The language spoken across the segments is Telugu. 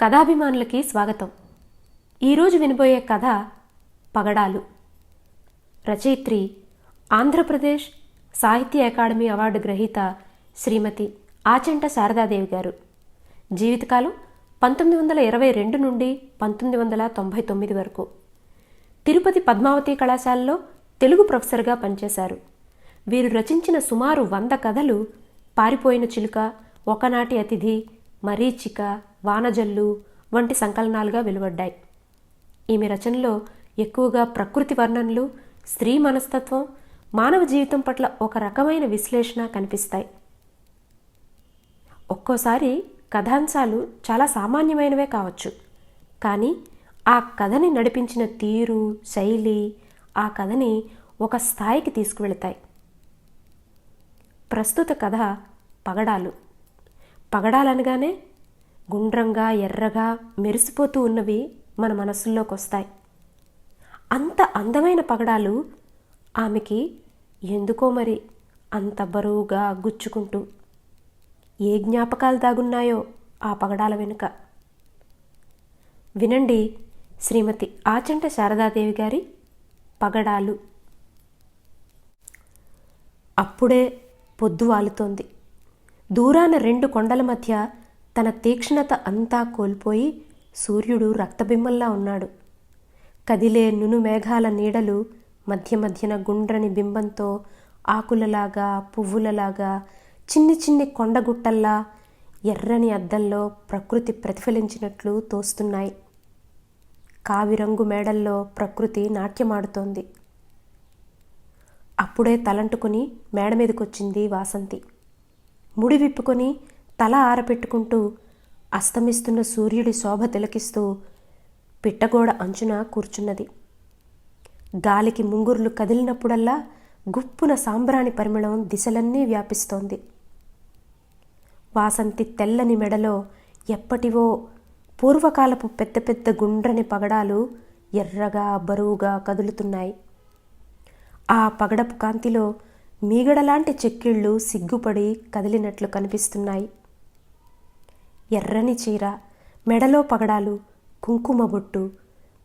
కథాభిమానులకి స్వాగతం. ఈరోజు వినబోయే కథ పగడాలు. రచయిత్రి ఆంధ్రప్రదేశ్ సాహిత్య అకాడమీ అవార్డు గ్రహీత శ్రీమతి ఆచంట శారదాదేవి గారు. జీవితకాలం 1922 నుండి 1999 వరకు. తిరుపతి పద్మావతి కళాశాలలో తెలుగు ప్రొఫెసర్గా పనిచేశారు. వీరు రచించిన సుమారు 100 కథలు పారిపోయిన చిలుక, ఒకనాటి అతిథి, మరీచిక, వానజల్లు వంటి సంకలనాలుగా వెలువడ్డాయి. ఈమె రచనలో ఎక్కువగా ప్రకృతి వర్ణనలు, స్త్రీ మనస్తత్వం, మానవ జీవితం పట్ల ఒక రకమైన విశ్లేషణ కనిపిస్తాయి. ఒక్కోసారి కథాంశాలు చాలా సామాన్యమైనవే కావచ్చు, కానీ ఆ కథని నడిపించిన తీరు, శైలి ఆ కథని ఒక స్థాయికి తీసుకువెళతాయి. ప్రస్తుత కథ పగడాలు. పగడాలనగానే గుండ్రంగా, ఎర్రగా మెరిసిపోతూ ఉన్నవి మన మనసుల్లోకి వస్తాయి. అంత అందమైన పగడాలు ఆమెకి ఎందుకో మరి అంత బరువుగా గుచ్చుకుంటూ. ఏ జ్ఞాపకాలు దాగున్నాయో ఆ పగడాల వెనుక. వినండి శ్రీమతి ఆచంట శారదాదేవి గారి పగడాలు. అప్పుడే పొద్దు వాలుతోంది. దూరాన 2 కొండల మధ్య తన తీక్ష్ణత అంతా కోల్పోయి సూర్యుడు రక్తబింబంలా ఉన్నాడు. కదిలే నును మేఘాల నీడలు మధ్య మధ్యన గుండ్రని బింబంతో ఆకులలాగా, పువ్వులలాగా, చిన్ని చిన్ని కొండగుట్టల్లా ఎర్రని అద్దంలో ప్రకృతి ప్రతిఫలించినట్లు తోస్తున్నాయి. కావిరంగు మేడల్లో ప్రకృతి నాట్యమాడుతోంది. అప్పుడే తలంటుకుని మేడ మీదకొచ్చింది వాసంతి. ముడి విప్పుకొని తల ఆరపెట్టుకుంటూ అస్తమిస్తున్న సూర్యుడి శోభ తిలకిస్తూ పిట్టగోడ అంచున కూర్చున్నది. గాలికి ముంగుర్లు కదిలినప్పుడల్లా గుప్పున సాంబ్రాణి పరిమళం దిశలన్నీ వ్యాపిస్తోంది. వాసంతి తెల్లని మెడలో ఎప్పటివో పూర్వకాలపు పెద్ద పెద్ద గుండ్రని పగడాలు ఎర్రగా, బరువుగా కదులుతున్నాయి. ఆ పగడపు కాంతిలో మీగడలాంటి చెక్కిళ్ళు సిగ్గుపడి కదిలినట్లు కనిపిస్తున్నాయి. ఎర్రని చీర, మెడలో పగడాలు, కుంకుమ బొట్టు,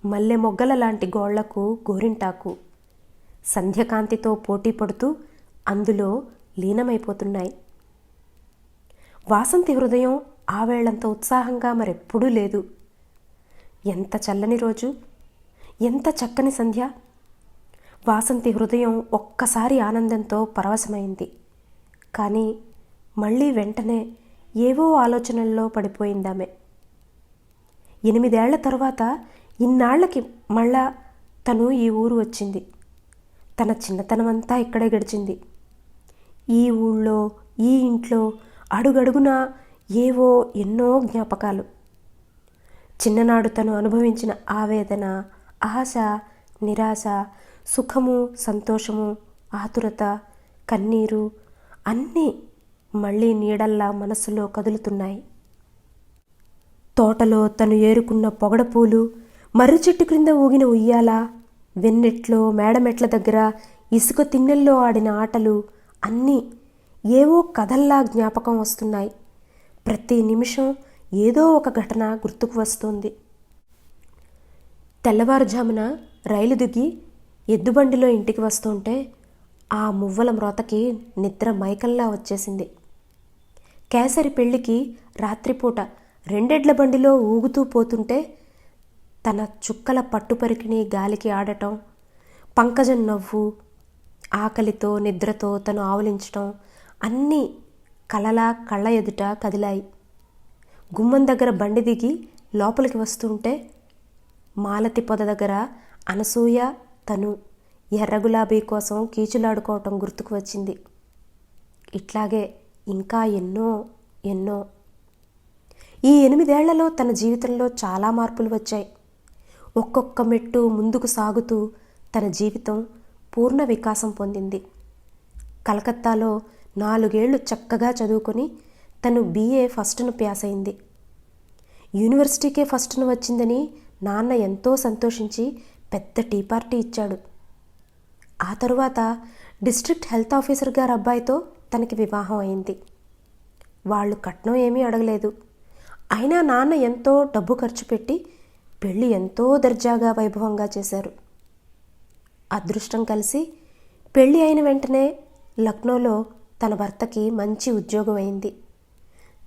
మల్లె మొగ్గల లాంటి గోళ్లకు గోరింటాకు సంధ్యకాంతితో పోటీ పడుతూ అందులో లీనమైపోతున్నాయి. వాసంతి హృదయం ఆవేళంత ఉత్సాహంగా మరెప్పుడూ లేదు. ఎంత చల్లని రోజు, ఎంత చక్కని సంధ్య! వాసంతి హృదయం ఒక్కసారి ఆనందంతో పరవశమైంది. కానీ మళ్ళీ వెంటనే ఏవో ఆలోచనల్లో పడిపోయిందామె. 8 ఏళ్ల తరువాత ఇన్నాళ్లకి మళ్ళా తను ఈ ఊరు వచ్చింది. తన చిన్నతనమంతా ఇక్కడే గడిచింది. ఈ ఊళ్ళో, ఈ ఇంట్లో అడుగడుగునా ఏవో ఎన్నో జ్ఞాపకాలు. చిన్ననాడు తను అనుభవించిన ఆవేదన, ఆశ, నిరాశ, సుఖము, సంతోషము, ఆతురత, కన్నీరు అన్నీ మళ్ళీ నీడల్లా మనసులో కదులుతున్నాయి. తోటలో తను ఏరుకున్న పొగడపూలు, మర్రి చెట్టు క్రింద ఊగిన ఉయ్యాల, వెన్నెట్లో మేడమెట్ల దగ్గర ఇసుక తిన్నెల్లో ఆడిన ఆటలు అన్నీ ఏవో కథల్లా జ్ఞాపకం వస్తున్నాయి. ప్రతి నిమిషం ఏదో ఒక ఘటన గుర్తుకు వస్తోంది. తెల్లవారుజామున రైలు దిగి ఎద్దుబండిలో ఇంటికి వస్తుంటే ఆ మువ్వల మ్రోతకి నిద్ర మైకల్లా వచ్చేసింది. కేసరి పెళ్లికి రాత్రిపూట 2 ఎడ్ల బండిలో ఊగుతూ పోతుంటే తన చుక్కల పట్టుపరికిని గాలికి ఆడటం, పంకజం నవ్వు, ఆకలితో నిద్రతో తను ఆవలించటం అన్నీ కలలా కళ్ళ ఎదుట కదిలాయి. గుమ్మం దగ్గర బండి దిగి లోపలికి వస్తుంటే మాలతి పొద దగ్గర అనసూయ, తను ఎర్ర గులాబీ కోసం కీచులాడుకోవటం గుర్తుకు వచ్చింది. ఇట్లాగే ఇంకా ఎన్నో ఎన్నో. ఈ 8 ఏళ్లలో తన జీవితంలో చాలా మార్పులు వచ్చాయి. ఒక్కొక్క మెట్టు ముందుకు సాగుతూ తన జీవితం పూర్ణ వికాసం పొందింది. కలకత్తాలో 4 ఏళ్లు చక్కగా చదువుకొని తను BA ఫస్ట్ను పాస్ అయింది. యూనివర్సిటీకే ఫస్ట్ను వచ్చిందని నాన్న ఎంతో సంతోషించి పెద్ద టీ పార్టీ ఇచ్చాడు. ఆ తరువాత డిస్ట్రిక్ట్ హెల్త్ ఆఫీసర్ గారి అబ్బాయితో తనకి వివాహం అయింది. వాళ్ళు కట్నం ఏమీ అడగలేదు. అయినా నాన్న ఎంతో డబ్బు ఖర్చు పెట్టి పెళ్ళి ఎంతో దర్జాగా వైభవంగా చేశారు. అదృష్టం కలిసి పెళ్ళి అయిన వెంటనే లక్నోలో తన భర్తకి మంచి ఉద్యోగం అయింది.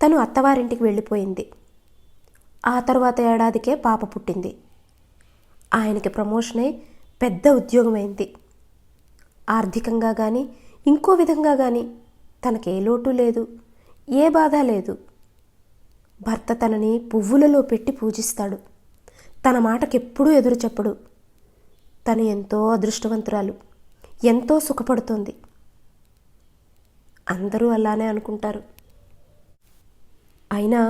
తను అత్తవారింటికి వెళ్ళిపోయింది. ఆ తరువాత ఏడాదికే పాప పుట్టింది. ఆయనకి ప్రమోషన్ అయి పెద్ద ఉద్యోగం అయింది. ఆర్థికంగా కానీ ఇంకో విధంగా కానీ తనకే లోటు లేదు, ఏ బాధ లేదు. భర్త తనని పువ్వులలో పెట్టి పూజిస్తాడు. తన మాటకెప్పుడూ ఎదురు చెప్పడు. తను ఎంతో అదృష్టవంతురాలు, ఎంతో సుఖపడుతోంది. అందరూ అలానే అనుకుంటారు. అయినా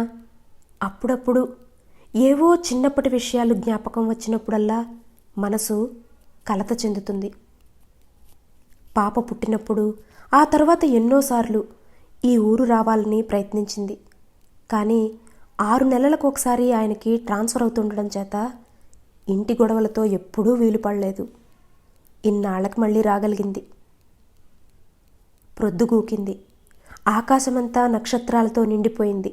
అప్పుడప్పుడు ఏవో చిన్నప్పటి విషయాలు జ్ఞాపకం వచ్చినప్పుడల్లా మనసు కలత చెందుతుంది. పాప పుట్టినప్పుడు ఆ తర్వాత ఎన్నోసార్లు ఈ ఊరు రావాలని ప్రయత్నించింది. కానీ 6 నెలలకు ఒకసారి ఆయనకి ట్రాన్స్ఫర్ అవుతుండడం చేత ఇంటి గొడవలతో ఎప్పుడూ వీలు పడలేదు. ఇన్నాళ్ళకి మళ్ళీ రాగలిగింది. ప్రొద్దుగూకింది. ఆకాశమంతా నక్షత్రాలతో నిండిపోయింది.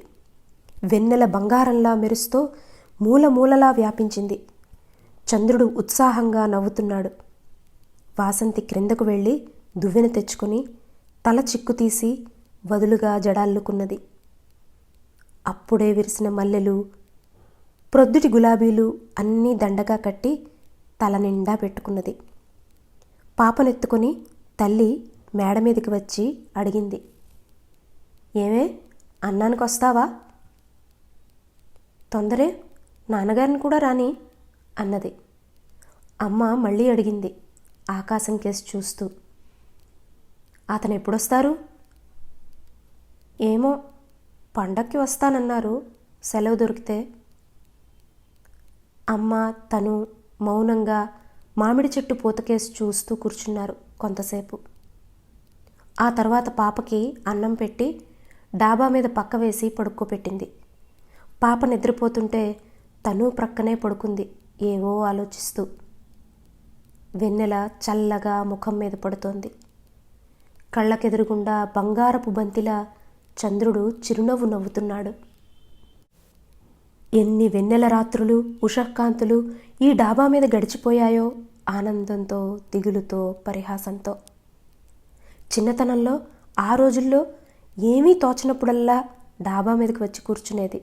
వెన్నెల బంగారంలా మెరుస్తూ మూల మూలలా వ్యాపించింది. చంద్రుడు ఉత్సాహంగా నవ్వుతున్నాడు. వాసంతి క్రిందకు వెళ్ళి దువ్వెన తెచ్చుకొని తల చిక్కు తీసి వదులుగా జడాల్లుకున్నది. అప్పుడే విరిసిన మల్లెలు, ప్రొద్దుటి గులాబీలు అన్నీ దండగా కట్టి తల నిండా పెట్టుకున్నది. పాపనెత్తుకొని తల్లి మేడ మీదకి వచ్చి అడిగింది, ఏమే అన్నానికి వస్తావా? తొందరే, నాన్నగారిని కూడా రాని అన్నది. అమ్మ మళ్ళీ అడిగింది ఆకాశం కేసి చూస్తూ. అతను ఎప్పుడొస్తారు? ఏమో, పండక్కి వస్తానన్నారు, సెలవు దొరికితే. అమ్మ తను మౌనంగా మామిడి చెట్టు పూతకేసి చూస్తూ కూర్చున్నారు కొంతసేపు. ఆ తర్వాత పాపకి అన్నం పెట్టి డాబా మీద పక్క వేసి పడుకోబెట్టింది. పాప నిద్రపోతుంటే తను ప్రక్కనే పడుకుంది ఏవో ఆలోచిస్తూ. వెన్నెల చల్లగా ముఖం మీద పడుతోంది. కళ్ళకెదురుగుండా బంగారపు బంతిలా చంద్రుడు చిరునవ్వు నవ్వుతున్నాడు. ఎన్ని వెన్నెల రాత్రులు, ఉషఃకాంతులు ఈ డాబా మీద గడిచిపోయాయో ఆనందంతో, దిగులుతో, పరిహాసంతో. చిన్నతనంలో ఆ రోజుల్లో ఏమీ తోచనప్పుడల్లా డాబా మీదకి వచ్చి కూర్చునేది.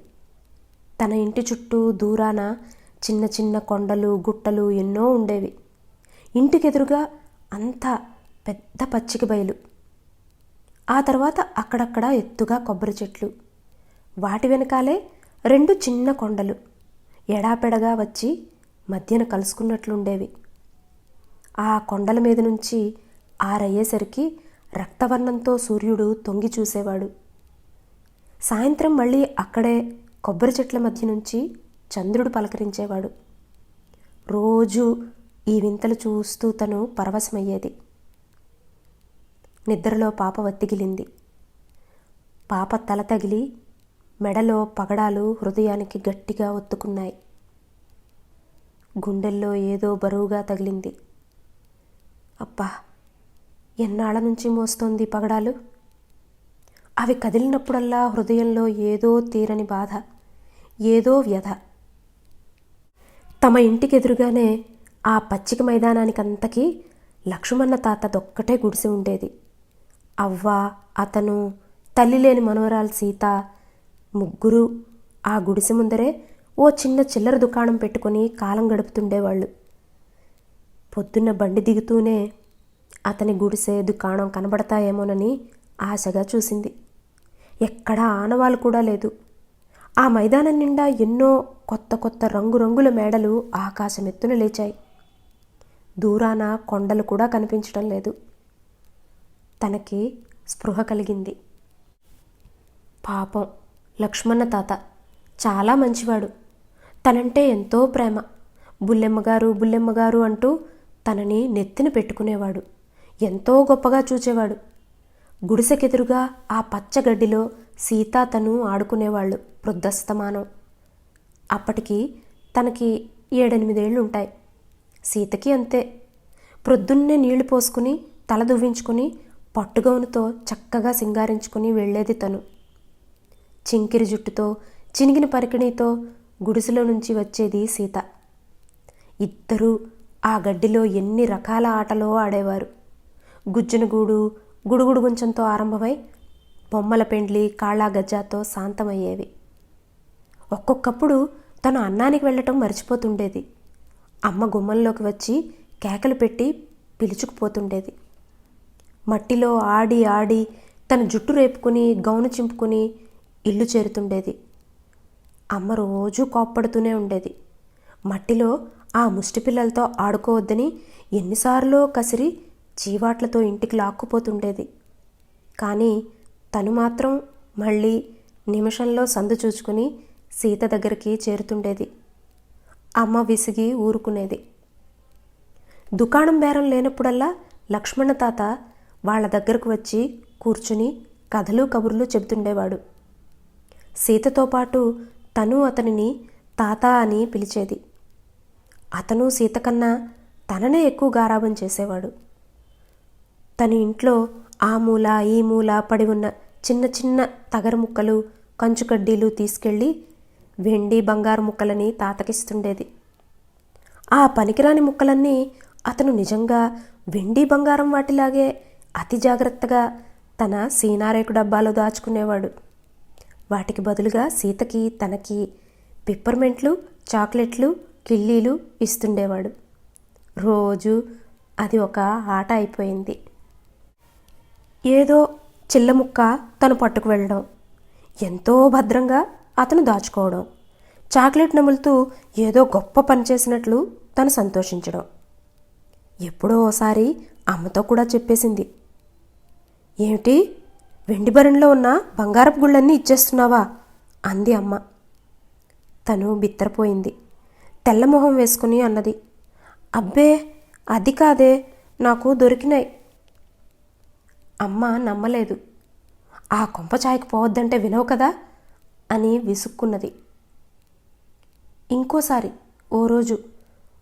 తన ఇంటి చుట్టూ దూరాన చిన్న చిన్న కొండలు, గుట్టలు ఎన్నో ఉండేవి. ఇంటికెదురుగా అంతా పెద్ద పచ్చిక బయలు. ఆ తర్వాత అక్కడక్కడ ఎత్తుగా కొబ్బరి చెట్లు. వాటి వెనకాలే 2 చిన్న కొండలు ఎడాపెడగా వచ్చి మధ్యన కలుసుకున్నట్లుండేవి. ఆ కొండల మీద నుంచి ఆరయ్యేసరికి రక్తవర్ణంతో సూర్యుడు తొంగి చూసేవాడు. సాయంత్రం మళ్ళీ అక్కడే కొబ్బరి చెట్ల మధ్య నుంచి చంద్రుడు పలకరించేవాడు. రోజూ ఈ వింతలు చూస్తూ తను పరవశమయ్యేది. నిద్రలో పాప వత్తిగిలింది. పాప తల తగిలి మెడలో పగడాలు హృదయానికి గట్టిగా ఒత్తుకున్నాయి. గుండెల్లో ఏదో బరువుగా తగిలింది. అబ్బా, ఎన్నాళ్ళ నుంచి మోస్తోంది పగడాలు? అవి కదిలినప్పుడల్లా హృదయంలో ఏదో తీరని బాధ, ఏదో వ్యధ. తమ ఇంటికెదురుగానే ఆ పచ్చిక మైదానానికంతకీ లక్ష్మణ తాతదొక్కటే గుడిసె ఉండేది. అవ్వ, అతను, తల్లి లేని మనవరాలు సీత, ముగ్గురు ఆ గుడిసె ముందరే ఓ చిన్న చిల్లర దుకాణం పెట్టుకొని కాలం గడుపుతుండేవాళ్ళు. పొద్దున్న బండి దిగుతూనే అతని గుడిసె, దుకాణం కనబడతాయేమోనని ఆశగా చూసింది. ఎక్కడా ఆనవాళ్ళు కూడా లేదు. ఆ మైదానం నిండా ఎన్నో కొత్త కొత్త రంగురంగుల మేడలు ఆకాశమెత్తున లేచాయి. దూరాన కొండలు కూడా కనిపించడం లేదు. తనకి స్పృహ కలిగింది. పాపం లక్ష్మణ తాత చాలా మంచివాడు. తనంటే ఎంతో ప్రేమ. బుల్లెమ్మగారు, బుల్లెమ్మగారు అంటూ తనని నెత్తిన పెట్టుకునేవాడు. ఎంతో గొప్పగా చూచేవాడు. గుడిసెకెదురుగా ఆ పచ్చగడ్డిలో సీత తను ఆడుకునేవాళ్ళు ప్రొద్దస్తమానం. అప్పటికి తనకి 7-8 ఏళ్ళుంటాయి. సీతకి అంతే. ప్రొద్దున్నే నీళ్లు పోసుకుని తల దువ్వించుకుని పట్టుగౌనుతో చక్కగా సింగారించుకుని వెళ్ళేది తను. చింకిరి జుట్టుతో చినిగిన పరికిణీతో గుడిసెలో నుంచి వచ్చేది సీత. ఇద్దరూ ఆ గడ్డిలో ఎన్ని రకాల ఆటలో ఆడేవారు. గుజ్జనగూడు, గుడుగుడు గుంచంతో ఆరంభమై బొమ్మల పెండ్లి, కాళ్ళా గజ్జాతో శాంతమయ్యేవి. ఒక్కొక్కప్పుడు తను అన్నానికి వెళ్ళటం మర్చిపోతుండేది. అమ్మ గుమ్మంలోకి వచ్చి కేకలు పెట్టి పిలుచుకుపోతుండేది. మట్టిలో ఆడి ఆడి తన జుట్టు రేపుకుని గౌను చింపుకుని ఇల్లు చేరుతుండేది. అమ్మ రోజూ కోప్పడుతూనే ఉండేది. మట్టిలో ఆ ముష్టి పిల్లలతో ఆడుకోవద్దని ఎన్నిసార్లో కసిరి చీవాట్లతో ఇంటికి లాక్కుపోతుండేది. కానీ తను మాత్రం మళ్ళీ నిమిషంలో సందు చూచుకుని సీత దగ్గరికి చేరుతుండేది. అమ్మ విసిగి ఊరుకునేది. దుకాణం బేరం లేనప్పుడల్లా లక్ష్మణ తాత వాళ్ళ దగ్గరకు వచ్చి కూర్చుని కథలు కబుర్లు చెబుతుండేవాడు. సీతతో పాటు తను అతనిని తాత అని పిలిచేది. అతను సీత కన్నా తననే ఎక్కువ గారాబం చేసేవాడు. తన ఇంట్లో ఆ మూల ఈ మూల పడి ఉన్న చిన్న చిన్న తగర ముక్కలు, కంచుకడ్డీలు తీసుకెళ్ళి వెండి బంగారు ముక్కలని తాతకిస్తుండేది. ఆ పనికిరాని ముక్కలన్నీ అతను నిజంగా వెండి బంగారం వాటిలాగే అతి జాగ్రత్తగా తన సీనారేకు డబ్బాలో దాచుకునేవాడు. వాటికి బదులుగా సీతకి తనకి పిప్పర్మెంట్లు, చాక్లెట్లు, కిళ్ళీలు ఇస్తుండేవాడు. రోజు అది ఒక ఆట అయిపోయింది. ఏదో చిల్ల ముక్క తను పట్టుకు వెళ్ళడం, ఎంతో భద్రంగా అతను దాచుకోవడం, చాక్లెట్ నములుతూ ఏదో గొప్ప పని చేసినట్లు తను సంతోషించడం. ఎప్పుడో ఓసారి అమ్మతో కూడా చెప్పేసింది. ఏమిటి, వెండి బరణిలో ఉన్న బంగారపు గుళ్ళన్నీ ఇచ్చేస్తున్నావా అంది అమ్మ. తను బిత్తరపోయింది. తెల్లమొహం వేసుకుని అన్నది, అబ్బే అది కాదే, నాకు దొరికినాయి. అమ్మ నమ్మలేదు. ఆ కొంప చాయకు పోవద్దంటే వినవు కదా అని విసుక్కున్నది. ఇంకోసారి ఓ రోజు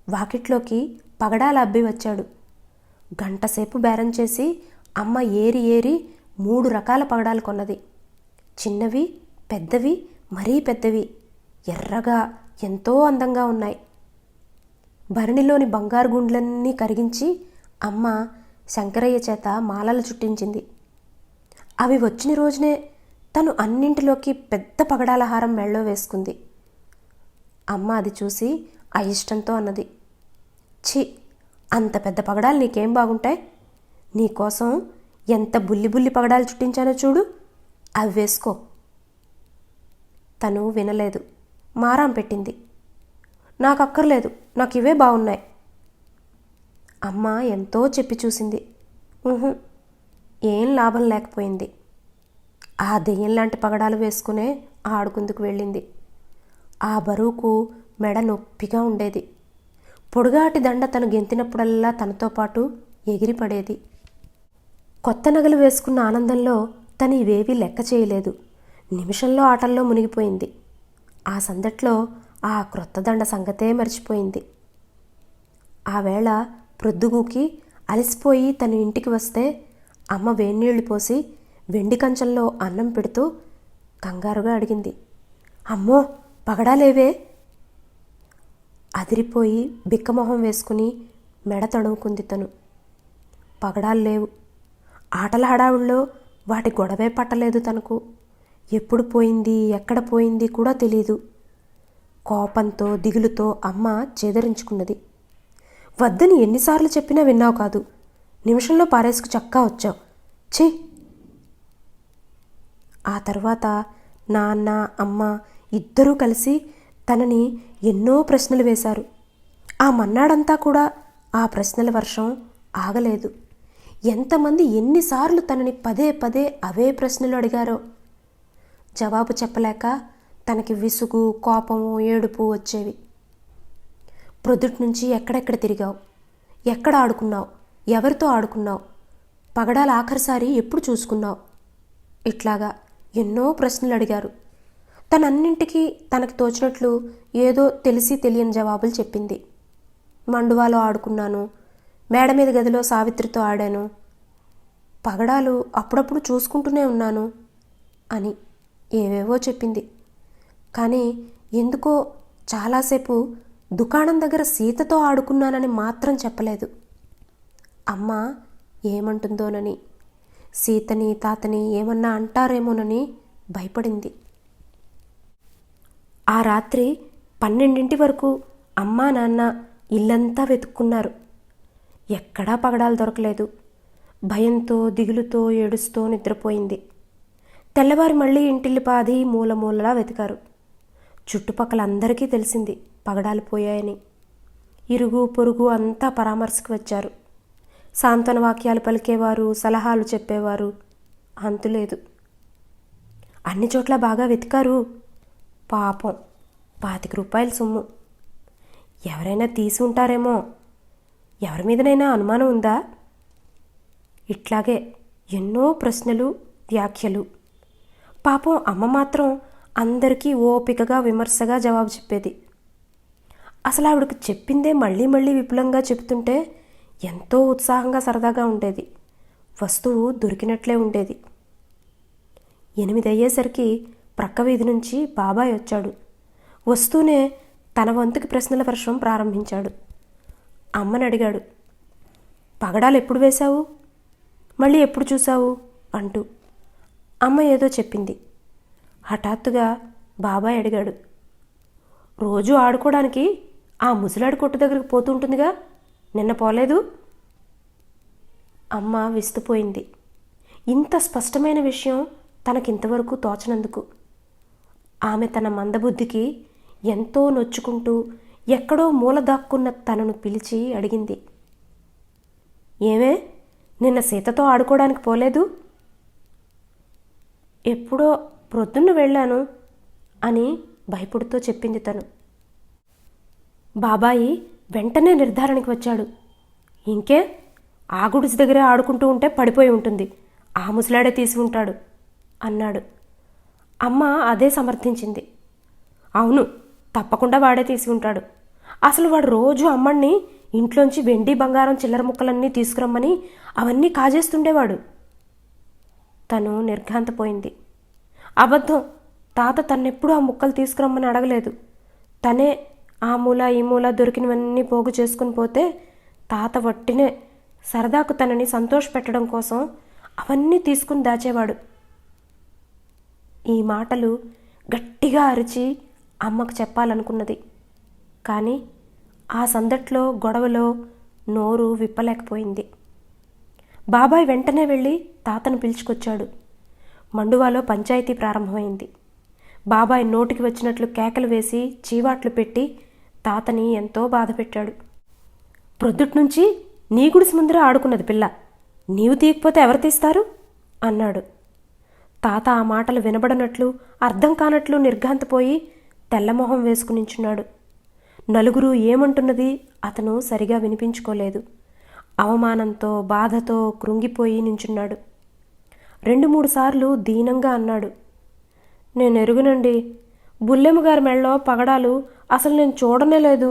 వాకిట్లోకి పగడాల అబ్బి వచ్చాడు. గంటసేపు బేరం చేసి అమ్మ ఏరి ఏరి 3 రకాల పగడాలు కొన్నది. చిన్నవి, పెద్దవి, మరీ పెద్దవి, ఎర్రగా ఎంతో అందంగా ఉన్నాయి. భరణిలోని బంగారు గుండ్లన్నీ కరిగించి అమ్మ శంకరయ్య చేత మాలలు చుట్టించింది. అవి వచ్చిన రోజునే తను అన్నింటిలోకి పెద్ద పగడాల హారం మెళ్ళో వేసుకుంది. అమ్మ అది చూసి అయిష్టంతో అన్నది, ఛీ, అంత పెద్ద పగడాలు నీకేం బాగుంటాయి? నీకోసం ఎంత బుల్లి బుల్లి పగడాలు చుట్టించానో చూడు, అవి వేసుకో. తను వినలేదు, మారాం పెట్టింది. నాకు అక్కర్లేదు, నాకు ఇవే బాగున్నాయి. అమ్మ ఎంతో చెప్పి చూసింది. ఏం లాభం లేకపోయింది. ఆ దెయ్యం లాంటి పగడాలు వేసుకునే ఆడుకుందుకు వెళ్ళింది. ఆ బరువుకు మెడ నొప్పిగా ఉండేది. పొడుగాటి దండ తను గెంతినప్పుడల్లా తనతో పాటు ఎగిరిపడేది. కొత్త నగలు వేసుకున్న ఆనందంలో తను ఇవేవీ లెక్క చేయలేదు. నిమిషంలో ఆటల్లో మునిగిపోయింది. ఆ సందట్లో ఆ క్రొత్త దండ సంగతే మర్చిపోయింది. ఆ వేళ ప్రొద్దుగూకి అలసిపోయి తను ఇంటికి వస్తే అమ్మ వేన్నీళ్లు పోసి వెండి కంచంలో అన్నం పెడుతూ కంగారుగా అడిగింది, అమ్మో పగడాలేవే? అదిరిపోయి బిక్కమొహం వేసుకుని మెడ తడుముకుంది తను. పగడాలు లేవు. ఆటల హడావుల్లో వాటి గొడవే పట్టలేదు తనకు. ఎప్పుడు పోయింది, ఎక్కడ పోయింది కూడా తెలీదు. కోపంతో దిగులుతో అమ్మ చేదరించుకున్నది. వద్దని ఎన్నిసార్లు చెప్పినా విన్నావు కాదు. నిమిషంలో పారేసుకు చక్కా వచ్చావు. ఛీ! ఆ తర్వాత నాన్న, అమ్మ ఇద్దరూ కలిసి తనని ఎన్నో ప్రశ్నలు వేశారు. ఆ మన్నాడంతా కూడా ఆ ప్రశ్నల వర్షం ఆగలేదు. ఎంతమంది ఎన్నిసార్లు తనని పదే పదే అవే ప్రశ్నలు అడిగారో. జవాబు చెప్పలేక తనకి విసుగు, కోపము, ఏడుపు వచ్చేవి. ప్రొద్దుటి నుంచి ఎక్కడెక్కడ తిరిగావు, ఎక్కడ ఆడుకున్నావు, ఎవరితో ఆడుకున్నావు, పగడాల ఆఖరిసారి ఎప్పుడు చూసుకున్నావు, ఇట్లాగా ఎన్నో ప్రశ్నలు అడిగారు. తనన్నింటికీ తనకు తోచినట్లు ఏదో తెలిసి తెలియని జవాబులు చెప్పింది. మండువాలో ఆడుకున్నాను, మేడ మీద గదిలో సావిత్రితో ఆడాను, పగడాలు అప్పుడప్పుడు చూసుకుంటూనే ఉన్నాను అని ఏవేవో చెప్పింది. కానీ ఎందుకో చాలాసేపు దుకాణం దగ్గర సీతతో ఆడుకున్నానని మాత్రం చెప్పలేదు. అమ్మ ఏమంటుందోనని, సీతని తాతని ఏమన్నా అంటారేమోనని భయపడింది. ఆ రాత్రి 12 వరకు అమ్మా నాన్న ఇల్లంతా వెతుక్కున్నారు. ఎక్కడా పగడాలు దొరకలేదు. భయంతో దిగులుతో ఏడుస్తూ నిద్రపోయింది. తెల్లవారి మళ్ళీ ఇంటిల్లిపాది మూల మూలలా వెతికారు. చుట్టుపక్కల అందరికీ తెలిసింది పగడాలు పోయాయని. ఇరుగు పొరుగు అంతా పరామర్శకు వచ్చారు. సాంత్వన వాక్యాలు పలికేవారు, సలహాలు చెప్పేవారు. అంతులేదు. అన్ని చోట్ల బాగా వెతికారు. పాపం 25 రూపాయల సొమ్ము. ఎవరైనా తీసి ఉంటారేమో, ఎవరి మీదనైనా అనుమానం ఉందా? ఇట్లాగే ఎన్నో ప్రశ్నలు, వ్యాఖ్యలు. పాపం అమ్మ మాత్రం అందరికీ ఓపికగా విమర్శగా జవాబు చెప్పేది. అసలు ఆవిడకు చెప్పిందే మళ్ళీ మళ్ళీ విపులంగా చెప్తుంటే ఎంతో ఉత్సాహంగా సరదాగా ఉండేది. వస్తువు దొరికినట్లే ఉండేది. 8 అయ్యేసరికి ప్రక్క వీధి నుంచి బాబాయ్ వచ్చాడు. వస్తూనే తన వంతుకి ప్రశ్నల వర్షం ప్రారంభించాడు. అమ్మని అడిగాడు, పగడాలు ఎప్పుడు వేశావు, మళ్ళీ ఎప్పుడు చూశావు అంటూ. అమ్మ ఏదో చెప్పింది. హఠాత్తుగా బాబాయ్ అడిగాడు, రోజు ఆడుకోవడానికి ఆ ముసలాడి కొట్టు దగ్గరికి పోతుంటుందిగా, నిన్న పోలేదు? అమ్మ విస్తుపోయింది. ఇంత స్పష్టమైన విషయం తనకింతవరకు తోచనందుకు. ఆమె తన మందబుద్ధికి ఎంతో నొచ్చుకుంటూ ఎక్కడో మూల దాక్కున్న తనను పిలిచి అడిగింది, ఏమే, నిన్న సీతతో ఆడుకోవడానికి పోలేదు? ఎప్పుడో ప్రొద్దున్న వెళ్ళాను అని భయపడుతూ చెప్పింది తను. బాబాయి వెంటనే నిర్ధారణకి వచ్చాడు. ఇంకే, ఆ గుడిసి దగ్గరే ఆడుకుంటూ ఉంటే పడిపోయి ఉంటుంది, ఆ ముసలాడే తీసి ఉంటాడు అన్నాడు. అమ్మ అదే సమర్థించింది. అవును, తప్పకుండా వాడే తీసి ఉంటాడు. అసలు వాడు రోజు అమ్మని ఇంట్లోంచి వెండి బంగారం చిల్లర ముక్కలన్నీ తీసుకురమ్మని అవన్నీ కాజేస్తుండేవాడు. తను నిర్ఘాంతపోయింది. అబద్ధం, తాత తన్నెప్పుడూ ఆ ముక్కలు తీసుకురమ్మని అడగలేదు. తనే ఆ మూల ఈ మూల దొరికినవన్నీ పోగు చేసుకుని పోతే తాత వట్టినే సరదాకు తనని సంతోషపెట్టడం కోసం అవన్నీ తీసుకుని దాచేవాడు. ఈ మాటలు గట్టిగా అరిచి అమ్మకు చెప్పాలనుకున్నది. కానీ ఆ సందట్లో గొడవలో నోరు విప్పలేకపోయింది. బాబాయ్ వెంటనే వెళ్ళి తాతను పిలుచుకొచ్చాడు. మండువాలో పంచాయతీ ప్రారంభమైంది. బాబాయ్ నోటికి వచ్చినట్లు కేకలు వేసి చీవాట్లు పెట్టి తాతని ఎంతో బాధపెట్టాడు. ప్రొద్దుట్నుంచి నీ గుడిసి ముందర ఆడుకున్నది పిల్ల, నీవు తీయకపోతే ఎవరు తీస్తారు అన్నాడు. తాత ఆ మాటలు వినబడనట్లు అర్థం కానట్లు నిర్ఘాంతపోయి తెల్లమొహం వేసుకుని నించున్నాడు. నలుగురు ఏమంటున్నది అతను సరిగా వినిపించుకోలేదు. అవమానంతో బాధతో కృంగిపోయి నించున్నాడు. 2-3 సార్లు దీనంగా అన్నాడు, నేను ఎరుగునండి, బుల్లెమ్మగారి మెళ్ళలో పగడాలు అసలు నేను చూడనే లేదు.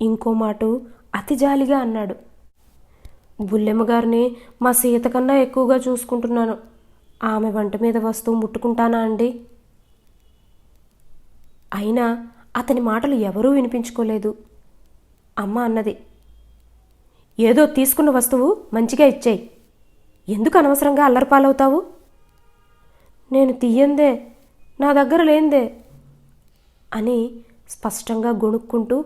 ఇంకో మాట అతి జాలిగా అన్నాడు, బుల్లెమ్మగారిని మా సీత కన్నా ఎక్కువగా చూసుకుంటున్నాను, ఆమె వంట మీద వస్తువు ముట్టుకుంటానా అండి? అయినా అతని మాటలు ఎవరూ వినిపించుకోలేదు. అమ్మ అన్నది, ఏదో తీసుకున్న వస్తువు మంచిగా ఇచ్చేయి, ఎందుకు అనవసరంగా అల్లరిపాలవుతావు? నేను తీయందే, నా దగ్గర లేందే అని స్పష్టంగా గొణుక్కుంటూ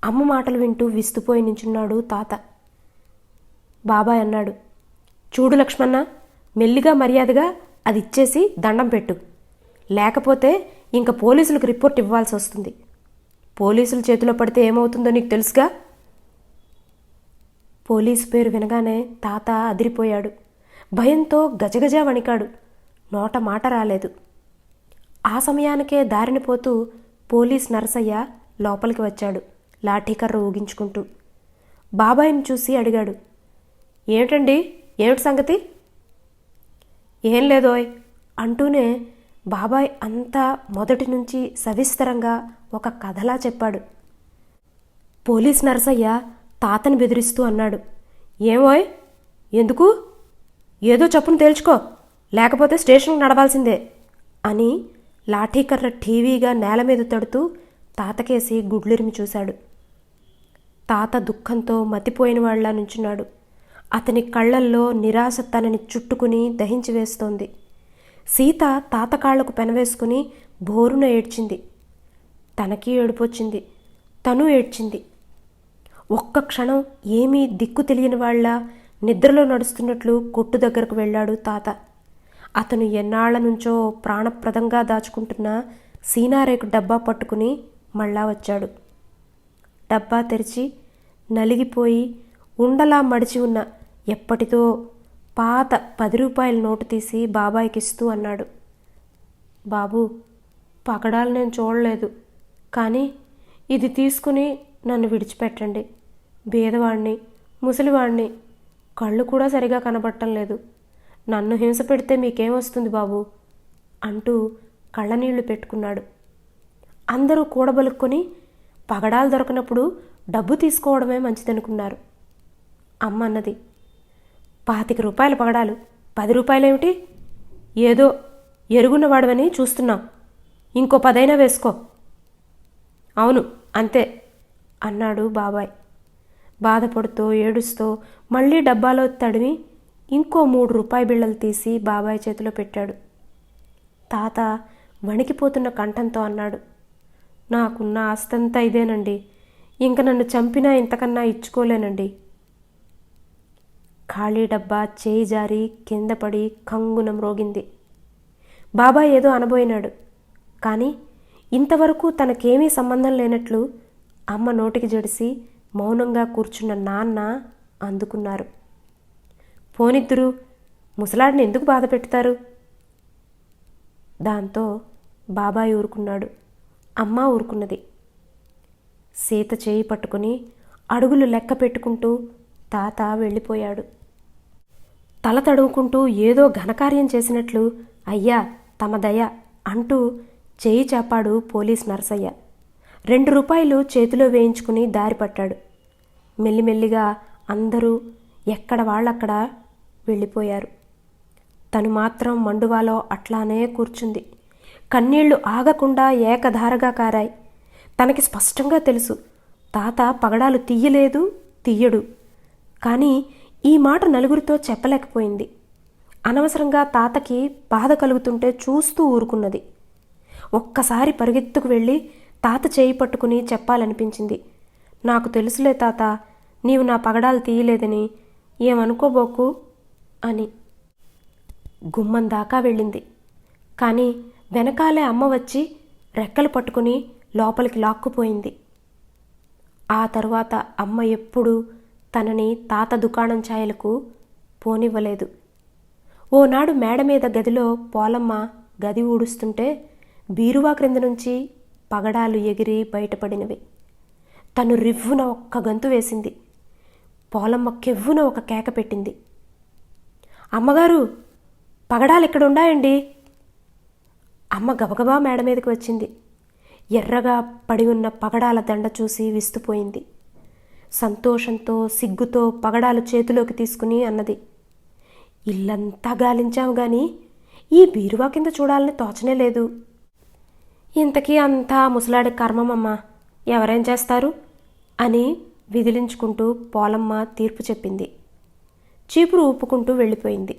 అమ్మ మాటలు వింటూ విస్తుపోయి నించున్నాడు తాత. బాబాయ్ అన్నాడు, చూడు లక్ష్మణ, మెల్లిగా మర్యాదగా అది ఇచ్చేసి దండం పెట్టు, లేకపోతే ఇంక పోలీసులకు రిపోర్ట్ ఇవ్వాల్సి వస్తుంది. పోలీసుల చేతిలో పడితే ఏమవుతుందో నీకు తెలుసుగా. పోలీసు పేరు వినగానే తాత అదిరిపోయాడు. భయంతో గజగజ వణికాడు. నోట మాట రాలేదు. ఆ సమయానికే దారిని పోతూ పోలీస్ నరసయ్య లోపలికి వచ్చాడు, లాఠీకర్ర ఊగించుకుంటూ. బాబాయిని చూసి అడిగాడు, ఏమిటండి, ఏమిటి సంగతి? ఏం లేదోయ్ అంటూనే బాబాయ్ అంతా మొదటి నుంచి సవిస్తరంగా ఒక కథలా చెప్పాడు. పోలీస్ నరసయ్య తాతని బెదిరిస్తూ అన్నాడు, ఏమోయ్, ఎందుకు? ఏదో చప్పును తేల్చుకో, లేకపోతే స్టేషన్కి నడవాల్సిందే అని లాఠీకర్ర టీవీగా నేల మీద తడుతూ తాతకేసి గుడ్లిరిమి చూశాడు. తాత దుఃఖంతో మతిపోయిన వాళ్ళ నుంచున్నాడు. అతని కళ్ళల్లో నిరాశ తనని చుట్టుకుని దహించి వేస్తోంది. సీత తాత కాళ్లకు పెనవేసుకుని బోరున ఏడ్చింది. తనకి ఏడుపొచ్చింది. తను ఏడ్చింది. ఒక్క క్షణం ఏమీ దిక్కు తెలియని వాళ్ళ నిద్రలో నడుస్తున్నట్లు కొట్టు దగ్గరకు వెళ్ళాడు తాత. అతను ఎన్నాళ్ల నుంచో ప్రాణప్రదంగా దాచుకుంటున్న సీనారేకు డబ్బా పట్టుకుని మళ్ళా వచ్చాడు. డబ్బా తెరిచి నలిగిపోయి ఉండలా మడిచి ఉన్న ఎప్పటిదో పాత 10 రూపాయల నోటు తీసి బాబాయికిస్తూ అన్నాడు. బాబూ, పగడాలు నేను చూడలేదు, కానీ ఇది తీసుకుని నన్ను విడిచిపెట్టండి. బీదవాణ్ణి, ముసలివాణ్ణి, కళ్ళు కూడా సరిగా కనబడటం లేదు. నన్ను హింస పెడితే మీకేమొస్తుంది బాబు అంటూ కళ్ళనీళ్లు పెట్టుకున్నాడు. అందరూ కూడబలుక్కొని పగడాలు దొరకనప్పుడు డబ్బు తీసుకోవడమే మంచిదనుకున్నారు. అమ్మ అన్నది, 25 రూపాయల పగడాలు 10 రూపాయలేమిటి? ఏదో ఎరుగున్నవాడవని చూస్తున్నాం, ఇంకో 10 వేసుకో. అవును, అంతే అన్నాడు బాబాయ్. బాధపడుతూ ఏడుస్తూ మళ్ళీ డబ్బాలో తడివి ఇంకో 3 రూపాయి బిళ్ళలు తీసి బాబాయ్ చేతిలో పెట్టాడు. తాత వణికిపోతున్న కంఠంతో అన్నాడు, నాకున్న ఆస్తంతా ఇదేనండి, ఇంక నన్ను చంపినా ఇంతకన్నా ఇచ్చుకోలేనండి. ఖాళీ డబ్బా చేయి జారి కింద పడి కంగున మ్రోగింది. బాబాయ్ ఏదో అనబోయినాడు, కానీ ఇంతవరకు తనకేమీ సంబంధం లేనట్లు అమ్మ నోటికి జడిసి మౌనంగా కూర్చున్న నాన్న అందుకున్నారు. పోనిద్దురు, ముసలాడిని ఎందుకు బాధ పెడతారు? దాంతో బాబాయ్ ఊరుకున్నాడు. అమ్మ ఊరుకున్నది. సీత చేయి పట్టుకుని అడుగులు లెక్క పెట్టుకుంటూ తాత వెళ్ళిపోయాడు. తల తడుముకుంటూ ఏదో ఘనకార్యం చేసినట్లు అయ్యా తమ దయ అంటూ చేయి చాపాడు పోలీస్ నరసయ్య. 2 రూపాయలు చేతిలో వేయించుకుని దారి పట్టాడు. మెల్లిమెల్లిగా అందరూ ఎక్కడ వాళ్ళక్కడ వెళ్ళిపోయారు. తను మాత్రం మండువాలో అట్లానే కూర్చుంది. కన్నీళ్లు ఆగకుండా ఏకధారగా కారాయి. తనకి స్పష్టంగా తెలుసు, తాత పగడాలు తీయలేదు, తీయడు. కానీ ఈ మాట నలుగురితో చెప్పలేకపోయింది. అనవసరంగా తాతకి బాధ కలుగుతుంటే చూస్తూ ఊరుకున్నది. ఒక్కసారి పరిగెత్తుకు వెళ్ళి తాత చేయి పట్టుకుని చెప్పాలనిపించింది. నాకు తెలుసులే తాత, నీవు నా పగడాలు తీయలేదని, ఏమనుకోబోకు అని. గుమ్మం దాకా వెళ్ళింది. కానీ వెనకాలే అమ్మ వచ్చి రెక్కలు పట్టుకుని లోపలికి లాక్కుపోయింది. ఆ తరువాత అమ్మ ఎప్పుడూ తనని తాత దుకాణం ఛాయలకు పోనివ్వలేదు. ఓనాడు మేడ మీద గదిలో పోలమ్మ గది ఊడుస్తుంటే బీరువా క్రింద నుంచి పగడాలు ఎగిరి బయటపడినవి. తను రివ్వున ఒక్క గంతు వేసింది. పోలమ్మ కెవ్వున ఒక కేక పెట్టింది. అమ్మగారు, పగడాలు ఇక్కడ ఉండాయండి. అమ్మ గబగబా మేడ మీదకి వచ్చింది. ఎర్రగా పడి ఉన్న పగడాల దండ చూసి విస్తుపోయింది. సంతోషంతో సిగ్గుతో పగడాలు చేతిలోకి తీసుకుని అన్నది, ఇల్లంతా గాలించాము గాని ఈ బీరువా కింద చూడాలని తోచనే లేదు. ఇంతకీ అంతా ముసలాడి కర్మమమ్మా, ఎవరేం చేస్తారు అని విదిలించుకుంటూ పోలమ్మ తీర్పు చెప్పింది. చీపురు ఊపుకుంటూ వెళ్ళిపోయింది.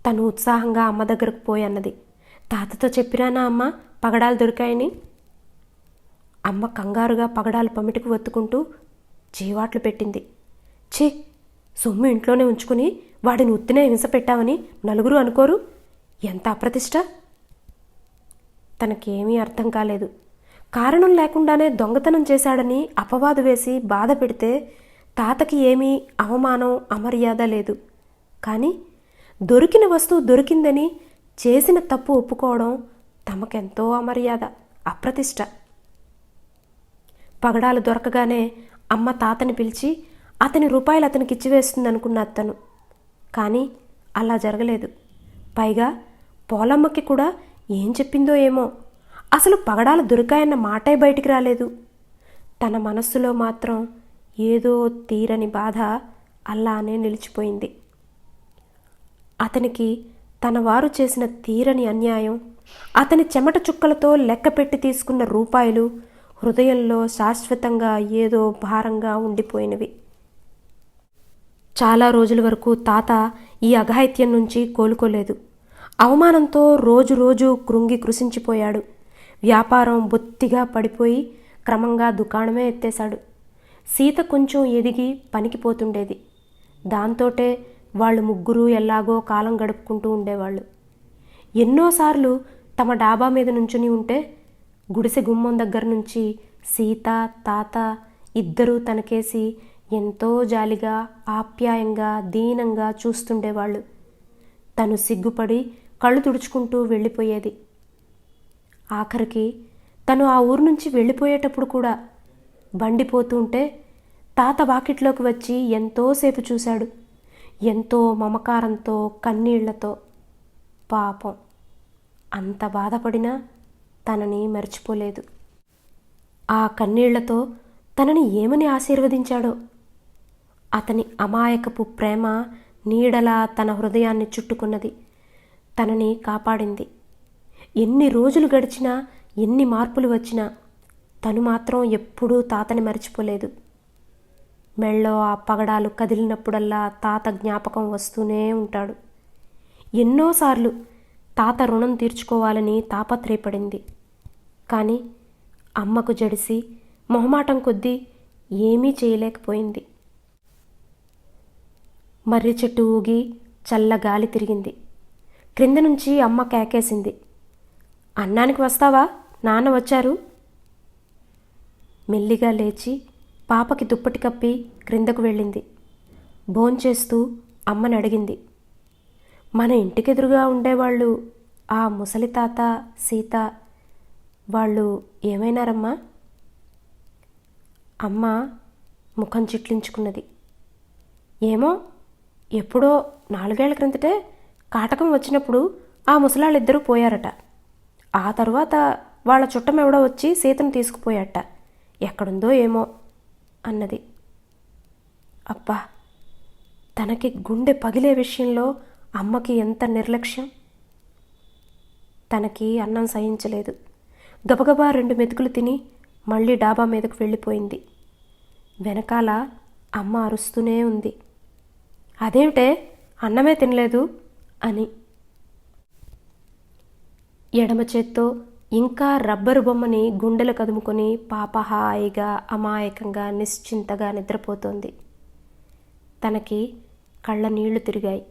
తను ఉత్సాహంగా అమ్మ దగ్గరకు పోయి అన్నది, తాతతో చెప్పిరానా అమ్మ పగడాలు దొరికాయని? అమ్మ కంగారుగా పగడాలు పమిటికి ఒత్తుకుంటూ చీవాట్లు పెట్టింది. ఛీ, సొమ్ము ఇంట్లోనే ఉంచుకుని వాడిని ఉత్తినే హింస పెట్టామని నలుగురు అనుకోరు? ఎంత అప్రతిష్ట! తనకేమీ అర్థం కాలేదు. కారణం లేకుండానే దొంగతనం చేశాడని అపవాదు వేసి బాధ పెడితే తాతకి ఏమీ అవమానం అమర్యాద లేదు. కానీ దొరికిన వస్తువు దొరికిందని చేసిన తప్పు ఒప్పుకోవడం తమకెంతో అమర్యాద, అప్రతిష్ట. పగడాలు దొరకగానే అమ్మ తాతని పిలిచి అతని రూపాయలు అతనికి ఇచ్చివేస్తుందనుకున్న అతను. కానీ అలా జరగలేదు. పైగా పోలమ్మకి కూడా ఏం చెప్పిందో ఏమో, అసలు పగడాలు దొరికాయన్న మాటే బయటికి రాలేదు. తన మనస్సులో మాత్రం ఏదో తీరని బాధ అలానే నిలిచిపోయింది. అతనికి తన వారు చేసిన తీరని అన్యాయం అతని చెమట చుక్కలతో లెక్కపెట్టి తీసుకున్న రూపాయలు హృదయంలో శాశ్వతంగా ఏదో భారంగా ఉండిపోయినవి. చాలా రోజుల వరకు తాత ఈ అఘాయిత్యం నుంచి కోలుకోలేదు. అవమానంతో రోజు రోజు కృంగి కృశించిపోయాడు. వ్యాపారం బొత్తిగా పడిపోయి క్రమంగా దుకాణమే ఎత్తేశాడు. సీత కొంచెం ఎదిగి పనికిపోతుండేది. దాంతోటే వాళ్ళు ముగ్గురు ఎలాగో కాలం గడుపుకుంటూ ఉండేవాళ్ళు. ఎన్నోసార్లు తమ డాబా మీద నుంచుని ఉంటే గుడిసె గుమ్మం దగ్గర నుంచి సీత తాత ఇద్దరూ తనకేసి ఎంతో జాలిగా ఆప్యాయంగా దీనంగా చూస్తుండేవాళ్ళు. తను సిగ్గుపడి కళ్ళు తుడుచుకుంటూ వెళ్ళిపోయేది. ఆఖరికి తను ఆ ఊరు నుంచి వెళ్ళిపోయేటప్పుడు కూడా బండిపోతూ ఉంటే తాత వాకిట్లోకి వచ్చి ఎంతోసేపు చూశాడు. ఎంతో మమకారంతో కన్నీళ్లతో. పాపం, అంత బాధపడినా తనని మర్చిపోలేదు. ఆ కన్నీళ్లతో తనని ఏమని ఆశీర్వదించాడో. అతని అమాయకపు ప్రేమ నీడలా తన హృదయాన్ని చుట్టుకున్నది. తనని కాపాడింది. ఎన్ని రోజులు గడిచినా ఎన్ని మార్పులు వచ్చినా తను మాత్రం ఎప్పుడూ తాతని మర్చిపోలేదు. మెళ్ళో ఆ పగడాలు కదిలినప్పుడల్లా తాత జ్ఞాపకం వస్తూనే ఉంటాడు. ఎన్నోసార్లు తాత రుణం తీర్చుకోవాలని తాపత్రయపడింది. కానీ అమ్మకు జడిసి మొహమాటం కొద్దీ ఏమీ చేయలేకపోయింది. మర్రి చెట్టు ఊగి చల్ల గాలి తిరిగింది. క్రింద నుంచి అమ్మ కేకేసింది, అన్నానికి వస్తావా, నాన్న వచ్చారు. మెల్లిగా లేచి పాపకి దుప్పటి కప్పి క్రిందకు వెళ్ళింది. భోంచేస్తూ అమ్మని అడిగింది, మన ఇంటికెదురుగా ఉండేవాళ్ళు ఆ ముసలి తాత సీత వాళ్ళు ఏమైనారమ్మా? అమ్మ ముఖం చిట్లించుకున్నది. ఏమో, ఎప్పుడో 4 ఏళ్ల క్రిందటే కాటకం వచ్చినప్పుడు ఆ ముసలాళ్ళిద్దరూ పోయారట. ఆ తరువాత వాళ్ళ చుట్టమెవడో వచ్చి సీతను తీసుకుపోయాట. ఎక్కడుందో ఏమో అన్నది. అబ్బా, తనకి గుండె పగిలే విషయంలో అమ్మకి ఎంత నిర్లక్ష్యం. తనకి అన్నం సహించలేదు. గబగబా 2 మెతుకులు తిని మళ్ళీ డాబా మీదకు వెళ్ళిపోయింది. వెనకాల అమ్మ అరుస్తూనే ఉంది, అదేమిటే అన్నమే తినలేదు అని. ఎడమ చేత్తో ఇంకా రబ్బరు బొమ్మని గుండెలు కదుముకొని పాప హాయిగా అమాయకంగా నిశ్చింతగా నిద్రపోతోంది. తనకి కళ్ళ నీళ్లు తిరిగాయి.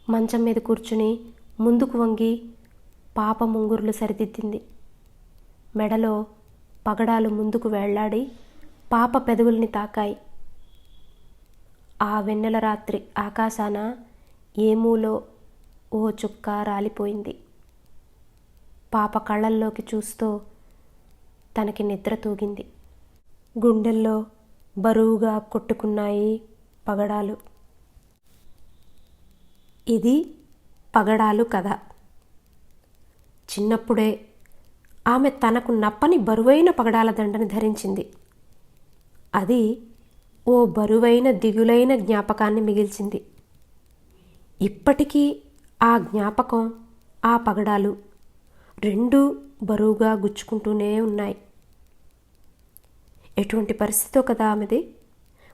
మంచం మీద కూర్చుని ముందుకు వంగి పాప ముంగురులు సరిదిద్దింది. మెడలో పగడాలు ముందుకు వేళ్లాడి పాప పెదవుల్ని తాకాయి. ఆ వెన్నెల రాత్రి ఆకాశాన ఏమూలో ఓ చుక్క రాలిపోయింది. పాప కళ్ళల్లోకి చూస్తూ తనకి నిద్ర తూగింది. గుండెల్లో బరువుగా కొట్టుకున్నాయి పగడాలు. ఇది పగడాలు కథ. చిన్నప్పుడే ఆమె తనకు నప్పని బరువైన పగడాల దండని ధరించింది. అది ఓ బరువైన దిగులైన జ్ఞాపకాన్ని మిగిల్చింది. ఇప్పటికీ ఆ జ్ఞాపకం, ఆ పగడాలు రెండూ బరువుగా గుచ్చుకుంటూనే ఉన్నాయి. ఎటువంటి పరిస్థితో కదా ఆమెది.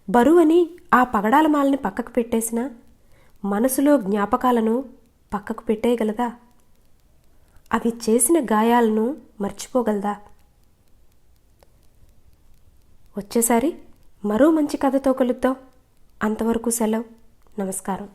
బరువని ఆ పగడాల మాలని పక్కకు పెట్టేసినా మనసులో జ్ఞాపకాలను పక్కకు పెట్టేయగలదా? అవి చేసిన గాయాలను మర్చిపోగలదా? వచ్చేసారి మరో మంచి కథతో కలుద్దాం. అంతవరకు సెలవు. నమస్కారం.